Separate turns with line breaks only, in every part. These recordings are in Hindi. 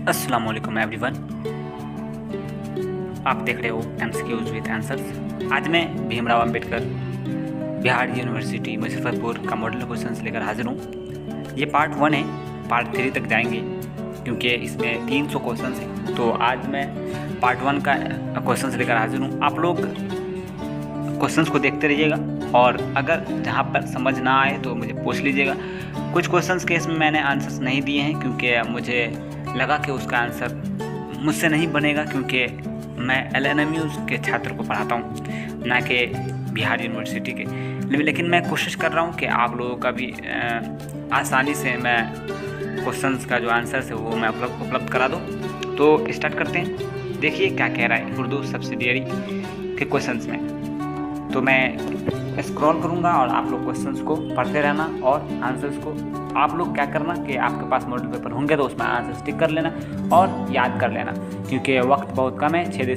अस्सलाम वालेकुम एवरीवन। आप देख रहे हो MCQs विद आंसर्स। आज मैं भीमराव अंबेडकर बिहार यूनिवर्सिटी मुजफ्फरपुर का मॉडल क्वेश्चंस लेकर हाजिर हूँ। ये पार्ट 1 है, पार्ट 3 तक जाएंगे क्योंकि इसमें 300 क्वेश्चंस हैं। तो आज मैं पार्ट 1 का क्वेश्चंस लेकर हाजिर हूँ। आप लोग क्वेश्चंस को देखते रहिएगा और अगर जहाँ पर समझ ना आए तो मुझे पूछ लीजिएगा। कुछ क्वेश्चंस के इसमें मैंने आंसर्स नहीं दिए हैं क्योंकि मुझे लगा कि उसका आंसर मुझसे नहीं बनेगा, क्योंकि मैं LNMUs के छात्र को पढ़ाता हूँ, ना कि बिहार यूनिवर्सिटी के। लेकिन मैं कोशिश कर रहा हूँ कि आप लोगों का भी आसानी से मैं क्वेश्चंस का जो आंसर है वो मैं उपलब्ध करा दूँ। तो स्टार्ट करते हैं। देखिए क्या कह रहा है उर्दू सब्सिडियरी के क्वेश्चंस में। तो मैं स्क्रॉल करूंगा और आप लोग क्वेश्चंस को पढ़ते रहना और आंसर्स को आप लोग क्या करना कि आपके पास मॉडल पेपर होंगे तो उसमें आंसर टिक कर लेना और याद कर लेना, क्योंकि वक्त बहुत कम है। 6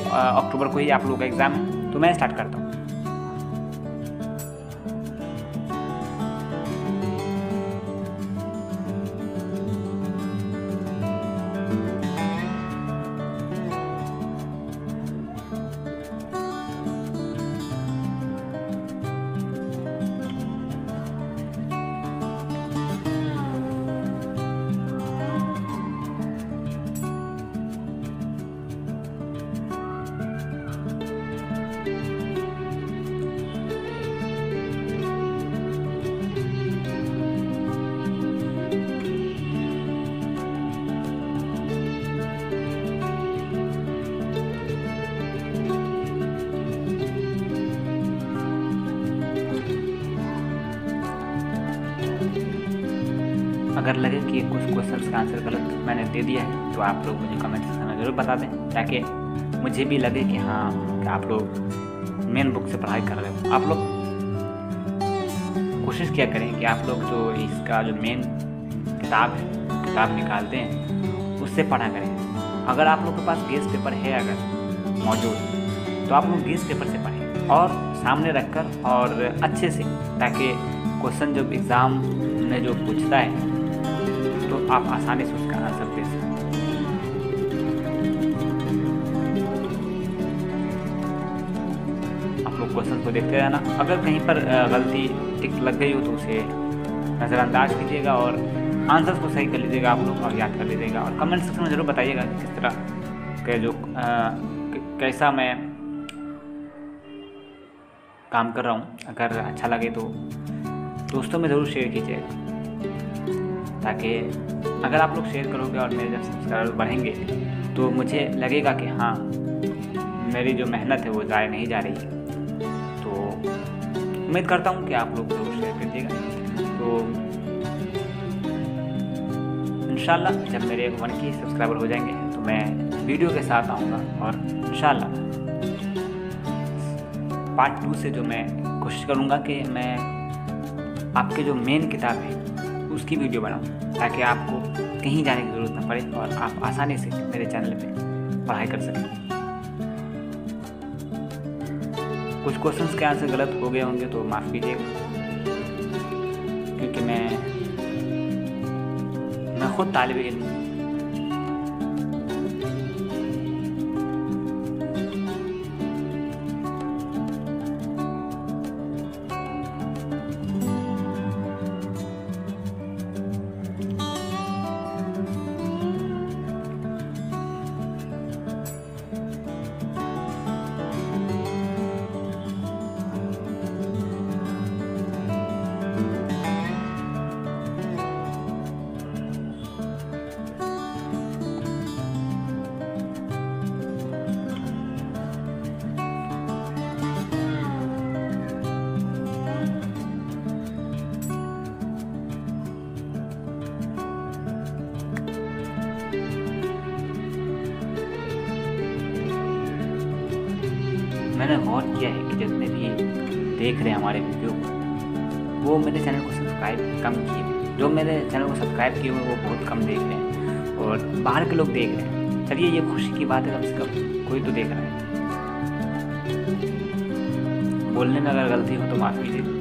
अक्टूबर को ही आप लोग का एग्ज़ाम है। तो मैं स्टार्ट करता हूँ। अगर लगे कि कुछ क्वेश्चंस का आंसर गलत मैंने दे दिया है तो आप लोग मुझे कमेंट सेक्शन में ज़रूर बता दें, ताकि मुझे भी लगे कि हाँ कि आप लोग मेन बुक से पढ़ाई कर रहे हो। आप लोग कोशिश किया करें कि आप लोग जो इसका जो मेन किताब निकालते हैं उससे पढ़ा करें। अगर आप लोग के पास गेस्ट पेपर है अगर मौजूद तो आप लोग गेस्ट पेपर से पढ़ें और सामने रखकर और अच्छे से, ताकि क्वेश्चन जब एग्ज़ाम में जो पूछता है तो आप आसानी से उसका आंसर दे सकें। आप लोग क्वेश्चन को देखते रहना। अगर कहीं पर गलती टिक लग गई हो तो उसे नज़रअंदाज कीजिएगा और आंसर्स को सही कर लीजिएगा आप लोग और याद कर लीजिएगा। और कमेंट सेक्शन में ज़रूर बताइएगा किस तरह के जो कैसा मैं काम कर रहा हूँ। अगर अच्छा लगे तो दोस्तों में ज़रूर शेयर कीजिएगा, ताकि अगर आप लोग शेयर करोगे और मेरे जब सब्सक्राइबर बढ़ेंगे तो मुझे लगेगा कि हाँ मेरी जो मेहनत है वो ज़ाया नहीं जा रही है। तो उम्मीद करता हूँ कि आप लोग ज़रूर शेयर कीजिएगा। तो इंशाल्लाह जब मेरे 1K सब्सक्राइबर हो जाएंगे तो मैं वीडियो के साथ आऊँगा और इंशाल्लाह पार्ट 2 से जो मैं कोशिश करूँगा कि मैं आपके जो मेन किताब है उसकी वीडियो बनाऊँ, ताकि आपको कहीं जाने की ज़रूरत ना पड़े और आप आसानी से मेरे चैनल पे पढ़ाई कर सकें। कुछ क्वेश्चंस के आंसर गलत हो गए होंगे तो माफ़ कीजिएगा, क्योंकि मैं खुद तालिब इल्म हूँ। मैंने गौर किया है कि जितने भी देख रहे हैं हमारे वीडियो को वो मेरे चैनल को सब्सक्राइब कम किए। जो मेरे चैनल को सब्सक्राइब किए हुए वो बहुत कम देख रहे हैं और बाहर के लोग देख रहे हैं। चलिए ये खुशी की बात है, कम से कम कोई तो देख रहा है। बोलने में अगर गलती हो तो माफ़ कीजिए।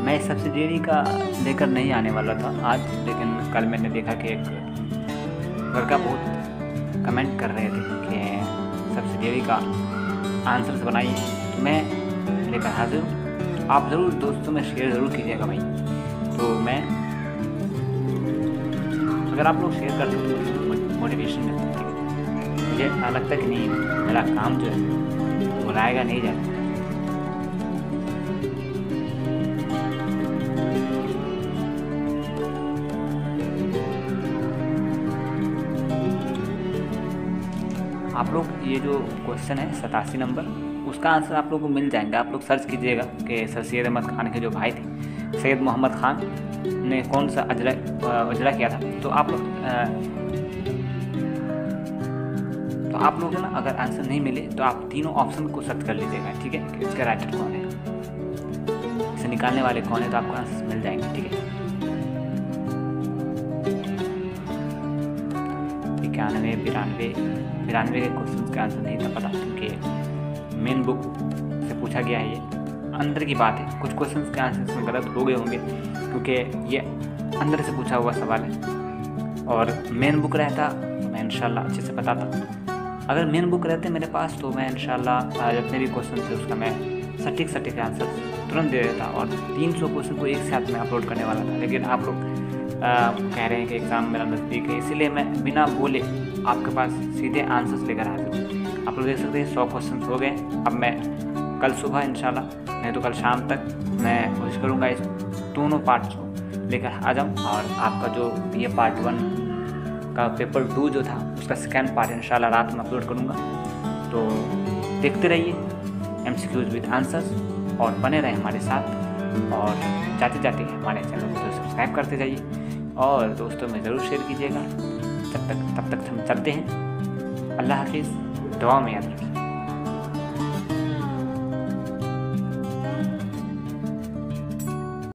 मैं सब्सिडियरी का लेकर नहीं आने वाला था आज, लेकिन कल मैंने देखा कि एक लड़का बहुत कमेंट कर रहे थे कि सब्सिडियरी का आंसर्स बनाइए, तो मैं लेकर हाजिर हूँ। आप ज़रूर दोस्तों में शेयर ज़रूर कीजिएगा भाई। तो मैं अगर आप लोग शेयर करते हो तो मोटिवेशन मिलता है, ठीक है। मुझे ऐसा लगता है कि नहीं, मेरा काम जो है वो लाएगा नहीं जाएगा। आप लोग ये जो क्वेश्चन है 87 नंबर, उसका आंसर आप लोग को मिल जाएंगे। आप लोग सर्च कीजिएगा कि सर सैयद अहमद खान के जो भाई थे सैयद मोहम्मद खान ने कौन सा अजरा किया था। तो आप लोग ना अगर आंसर नहीं मिले तो आप तीनों ऑप्शन को सर्च कर लीजिएगा, ठीक है, कि इसका राइटर कौन है, इसे निकालने वाले कौन है, तो आपको आंसर मिल जाएंगे, ठीक है। 91, 92 के क्वेश्चन का आंसर नहीं था पता, क्योंकि मेन बुक से पूछा गया है। ये अंदर की बात है, कुछ क्वेश्चन के आंसर इसमें गलत हो गए होंगे क्योंकि ये अंदर से पूछा हुआ सवाल है। और मेन बुक रहता तो मैं इंशाल्लाह अच्छे से बताता। अगर मेन बुक रहते मेरे पास तो मैं इंशाल्लाह जितने भी क्वेश्चन थे उसका मैं सटीक आंसर तुरंत दे देता, और 300 क्वेश्चन को एक साथ में अपलोड करने वाला था। लेकिन आप लोग कह रहे हैं कि एग्ज़ाम मेरा नज़दीक है, इसीलिए मैं बिना बोले आपके पास सीधे आंसर्स लेकर आ जाऊँ। आप लोग देख सकते हैं 100 क्वेश्चन हो गए। अब मैं कल सुबह इंशाल्लाह, नहीं तो कल शाम तक मैं कोशिश करूँगा इस दोनों पार्ट्स को लेकर आ जाऊँ, और आपका जो ये पार्ट 1 का पेपर 2 जो था उसका सेकेंड पार्ट इंशाल्लाह रात में अपलोड करूँगा। तो देखते रहिए MCQs विद आंसर्स, और बने रहे हमारे साथ, और जाते जाते हमारे चैनल को सब्सक्राइब करते जाइए और दोस्तों में ज़रूर शेयर कीजिएगा। तब तक हम चलते हैं। अल्लाह हाफिज़, दुआ में याद रखिए।